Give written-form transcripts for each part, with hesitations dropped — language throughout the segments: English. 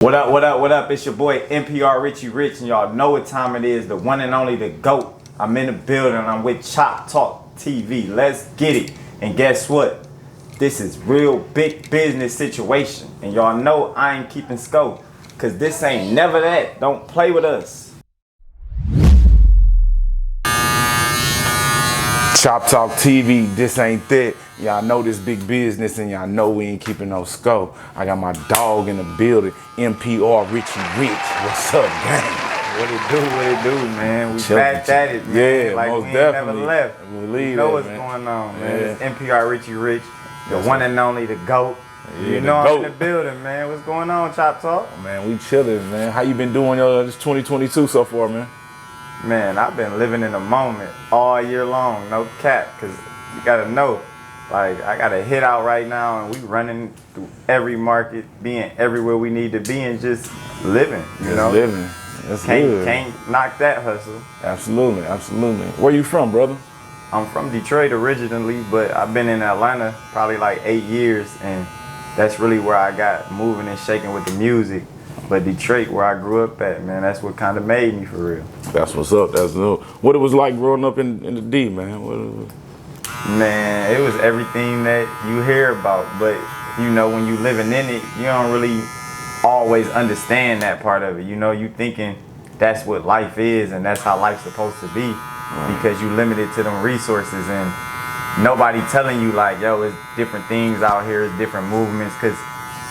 What up, what up, what up? It's your boy MPR Richie Rich, and y'all know what time it is. The one and only, the GOAT. I'm in the building. I'm with Chop Talk TV. Let's get it. And guess what? This is real big business situation. And y'all know I ain't keeping scope. Cause this ain't never that. Don't play with us. Chop Talk TV, this ain't that. Y'all know this big business and y'all know we ain't keeping no scope. I got my dog in the building, MPR Richie Rich. What's up, gang? What it do, man? We Chilling. back at it, man. Yeah, like most we ain't definitely. never left. You know what's going on, man. Yeah. It's MPR Richie Rich, the one and only, the GOAT. Yeah, you know I'm in the building, man. What's going on, Chop Talk? Oh, man, we chilling, man. How you been doing this 2022 so far, man? Man, I've been living in the moment all year long, no cap, because you got to know, like, I got a hit out right now, and we running through every market, being everywhere we need to be, and just living, you know? Living. That's good. Can't knock that hustle. Absolutely, absolutely. Where you from, brother? I'm from Detroit originally, but I've been in Atlanta probably like 8 years, and that's really where I got moving and shaking with the music. But Detroit, where I grew up at, man, that's what kind of made me for real. That's what's up. That's what it was like growing up in the D, man. Man, it was everything that you hear about, but you know, when you living in it, you don't really always understand that part of it. You know, you thinking that's what life is and that's how life's supposed to be, because you limited to them resources and nobody telling you like, yo, it's different things out here, it's different movements, because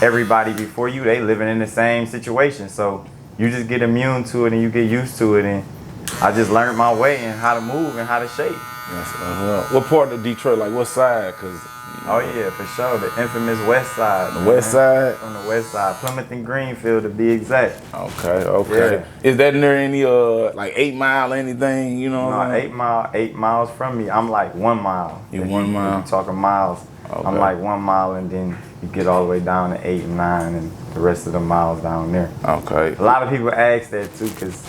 everybody before you, they living in the same situation. So you just get immune to it and you get used to it. And I just learned my way and how to move and how to shape. Yes, what part of Detroit, like what side? Oh yeah, for sure. The infamous West Side. The West Side? On the West Side. Plymouth and Greenfield to be exact. Okay. Yeah. Is that near any like 8 Mile or anything, you know? No, 8 miles from me. I'm like 1 mile. You 1 mile? If you talking miles. Okay. I'm like 1 mile, and then you get all the way down to 8 and 9 and the rest of the miles down there. Okay. A lot of people ask that too, because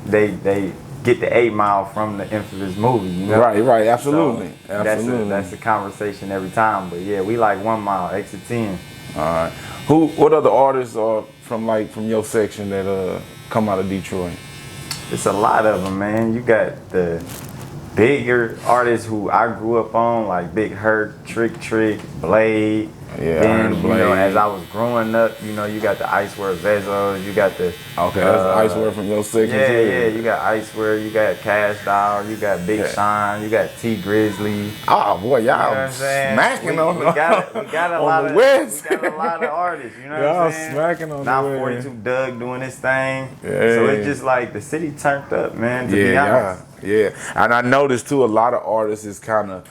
they get the 8 Mile from the infamous movie, you know? Right, absolutely. So absolutely. That's a conversation every time. But yeah, we like 1 mile, exit 10. All right. What other artists are from your section that come out of Detroit? It's a lot of them, man. You got the bigger artists who I grew up on, like Big Hurt, Trick, Blade. Yeah, then, Blade. You know, as I was growing up, you know, you got the Icewear Vezos, you got the... Okay, that's the Icewear from your section. Yeah, you got Icewear, you got Cash Doll, you got Big Shine, you got T Grizzly. Oh boy, y'all you know smacking on we got a lot the of West. We got a lot of artists, you know y'all what I'm saying? Smacking on now the West. 42 Doug doing his thing. Yeah. So it's just like the city turned up, man, to be honest. Yeah. And I noticed too, a lot of artists is kind of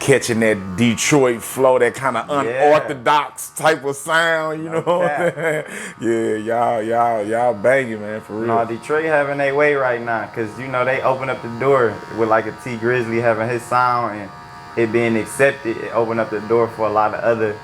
catching that Detroit flow, that kind of unorthodox type of sound, you know what I'm saying? Yeah, y'all banging, man, for real. No, Detroit having their way right now, because, you know, they open up the door with like a T Grizzly having his sound and it being accepted. It opened up the door for a lot of other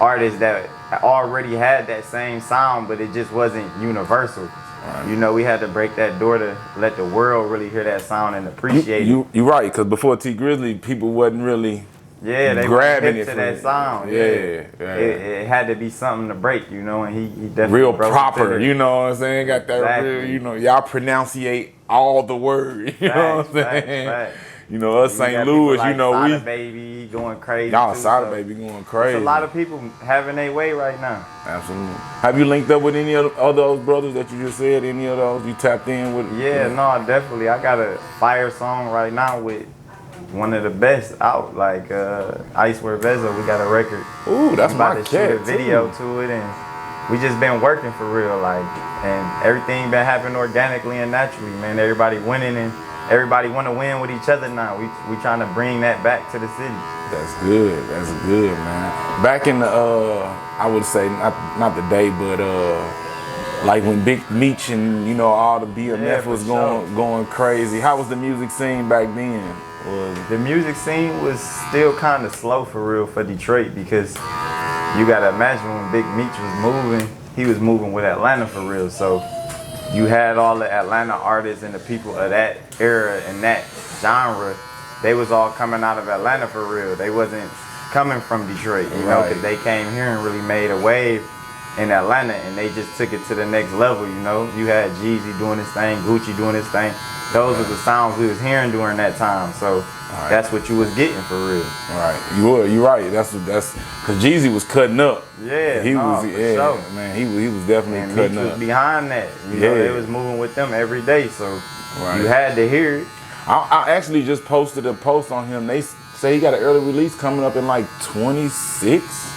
artists that already had that same sound, but it just wasn't universal. Right. You know, we had to break that door to let the world really hear that sound and appreciate it. You're right, because before T Grizzly, people wasn't really they grabbing hip it to that sound. Yeah. It had to be something to break, you know, and he definitely real broke proper, you know what I'm saying? Got that real, you know, y'all pronunciate all the words, you know what I'm saying? Fact. You know, us St. Louis, like you know, Sada Baby going crazy. Y'all Sada Baby going crazy. There's a lot of people having their way right now. Absolutely. Have you linked up with any of those brothers that you just said? Any of those you tapped in with? Yeah, no, definitely. I got a fire song right now with one of the best out, like Icewear Vezo. We got a record. Ooh, that's my about to shoot a video to it, and we just been working for real, like, and everything been happening organically and naturally, man. Everybody winning and everybody want to win with each other now. We trying to bring that back to the city. That's good, man. Back in the, I would say, not the day, but like when Big Meech and, you know, all the BMF was going crazy. How was the music scene back then? The music scene was still kind of slow for real for Detroit, because you got to imagine when Big Meech was moving, he was moving with Atlanta for real. So you had all the Atlanta artists and the people of that era and that genre, they was all coming out of Atlanta for real. They wasn't coming from Detroit, you know, because they came here and really made a wave. in Atlanta, and they just took it to the next level. You know, you had Jeezy doing his thing, Gucci doing his thing. Those were the sounds we was hearing during that time. So that's what you was getting for real. Right, you're right. That's because Jeezy was cutting up. Yeah, he was. Yeah, sure. man, he was definitely And cutting Meech up. was behind that. You know, they was moving with them every day, so you had to hear it. I actually just posted a post on him. They say he got an early release coming up in like 26.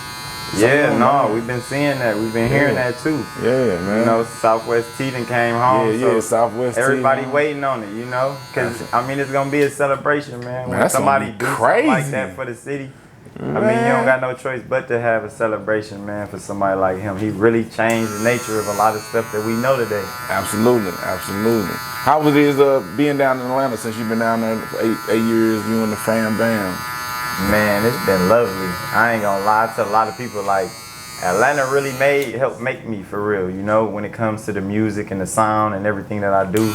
Yeah, no, we've been seeing that. We've been hearing that too. Yeah, man. You know, Southwest Teton came home. Yeah, so Southwest everybody Teton. waiting on it, you know? Because, I mean, it's going to be a celebration, man. When that's somebody do something like crazy. that for the city, I mean, you don't got no choice but to have a celebration, man, for somebody like him. He really changed the nature of a lot of stuff that we know today. Absolutely, absolutely. How was it being down in Atlanta since you've been down there for eight years, you and the fam bam? Man, it's been lovely. I ain't gonna lie to a lot of people, like, Atlanta really helped make me for real, you know, when it comes to the music and the sound and everything that I do.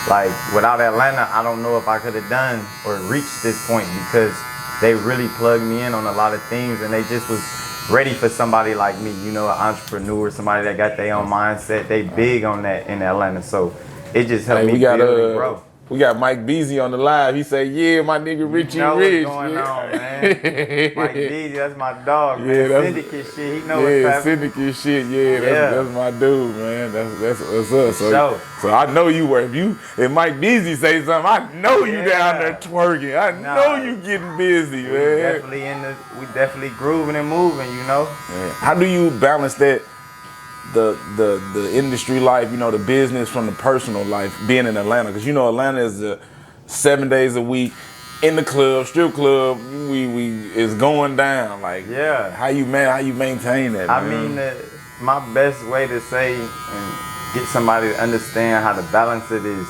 Like, without Atlanta, I don't know if I could have done or reached this point, because they really plugged me in on a lot of things, and they just was ready for somebody like me, you know, an entrepreneur, somebody that got their own mindset. They big on that in Atlanta, so it just helped me build and grow. We got Mike Beasley on the live. He said, "Yeah, my nigga Richie Rich." What's going on, man? Mike Beasley, that's my dog, man. Yeah, Syndicate shit, he know what's happening. Syndicate shit. Yeah, that's my dude, man. That's what's up. So I know you were. If Mike Beasley say something, I know you down there twerking. I know you getting busy, man. We definitely grooving and moving, you know. Yeah. How do you balance that? The industry life, you know, the business from the personal life, being in Atlanta, because you know Atlanta is 7 days a week in the club, strip club. We is going down. Like, how you maintain that? I man? mean, my best way to say and get somebody to understand how to balance it is,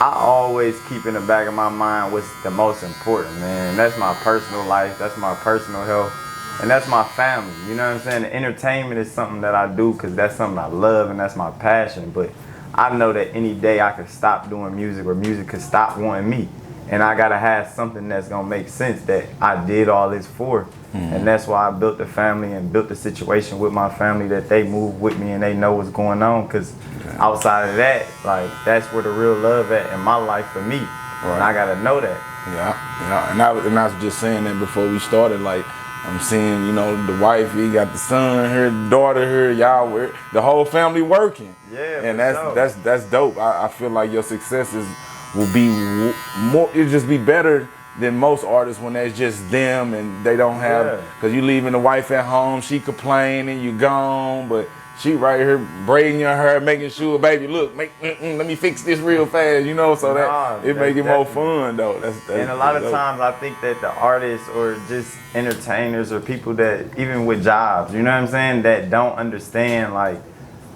I always keep in the back of my mind what's the most important, man. That's my personal life. That's my personal health. And that's my family, you know what I'm saying? The entertainment is something that I do because that's something I love and that's my passion. But I know that any day I could stop doing music, or music could stop wanting me. And I gotta have something that's gonna make sense that I did all this for. And that's why I built the family and built the situation with my family, that they move with me and they know what's going on. Because outside of that, like, that's where the real love at in my life for me. And I gotta know that. Yeah. And I was just saying that before we started, like, I'm seeing, you know, the wife, he got the son here, the daughter here, y'all, the whole family working. Yeah, and that's dope. I feel like your successes will be more, it'll just be better than most artists when there's just them and they don't have, because you leaving the wife at home, she complaining, you gone, but she right here braiding your hair, making sure, baby, look, let me fix this real fast, you know, so that it make it more fun, though. And a lot of times I think that the artists or just entertainers or people that, even with jobs, you know what I'm saying, that don't understand, like,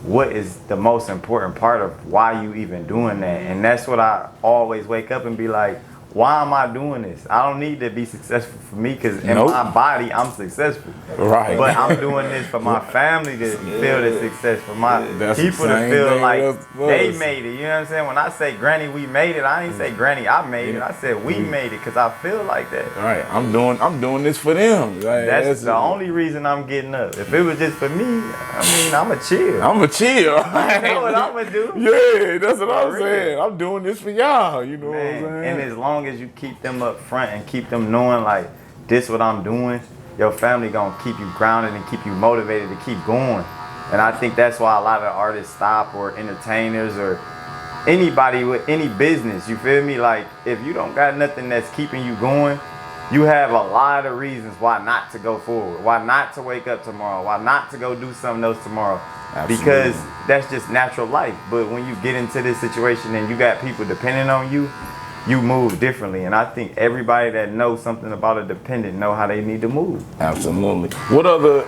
what is the most important part of why you even doing that. And that's what I always wake up and be like, why am I doing this? I don't need to be successful for me, because in my body, I'm successful. Right. But I'm doing this for my family to feel the success, for my people to feel like they made it. You know what I'm saying? When I say granny, we made it, I ain't say granny, I made it. I said we made it, because I feel like that. Right. I'm doing this for them. Like, that's the only reason I'm getting up. If it was just for me, I mean, I'ma chill. I'ma chill. I know what I'ma do. Yeah, that's what I'm saying. I'm doing this for y'all. You know what I'm saying? And as long as you keep them up front and keep them knowing, like, this what I'm doing, your family gonna keep you grounded and keep you motivated to keep going. And I think that's why a lot of artists stop, or entertainers, or anybody with any business, you feel me? Like, if you don't got nothing that's keeping you going, you have a lot of reasons why not to go forward, why not to wake up tomorrow, why not to go do something else tomorrow. Absolutely. Because that's just natural life. But when you get into this situation and you got people depending on you, you move differently. And I think everybody that knows something about a dependent know how they need to move. Absolutely. What other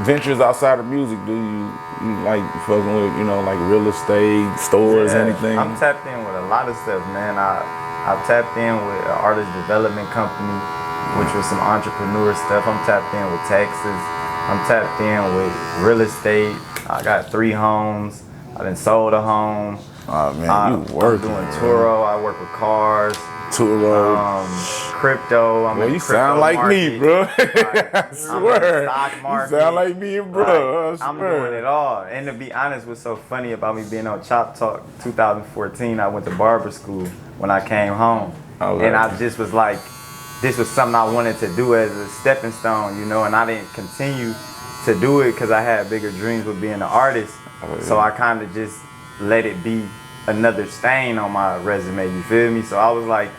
ventures outside of music do you like fucking with, you know, like real estate, stores, anything? I'm tapped in with a lot of stuff, man. I tapped in with an artist development company, which was some entrepreneur stuff. I'm tapped in with Texas. I'm tapped in with real estate. I got 3 homes. I done sold a home. Oh man, you working. I'm doing Turo. I work with cars. Turo. crypto. I'm Well, in you the sound crypto like me, market. bro. Like, I swear. I'm in the stock market. You sound like me and bro. Like, I I'm swear. doing it all. And to be honest, what's so funny about me being on Chop Talk 2014, I went to barber school when I came home. Okay. And I just was like, this was something I wanted to do as a stepping stone, you know, and I didn't continue to do it because I had bigger dreams with being an artist. Oh, yeah. So I kind of just let it be another stain on my resume, you feel me? So I was like,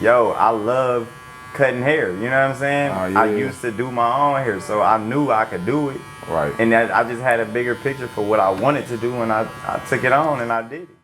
yo, I love cutting hair, you know what I'm saying? Oh, yeah. I used to do my own hair, so I knew I could do it. Right. And that I just had a bigger picture for what I wanted to do, and I took it on and I did it.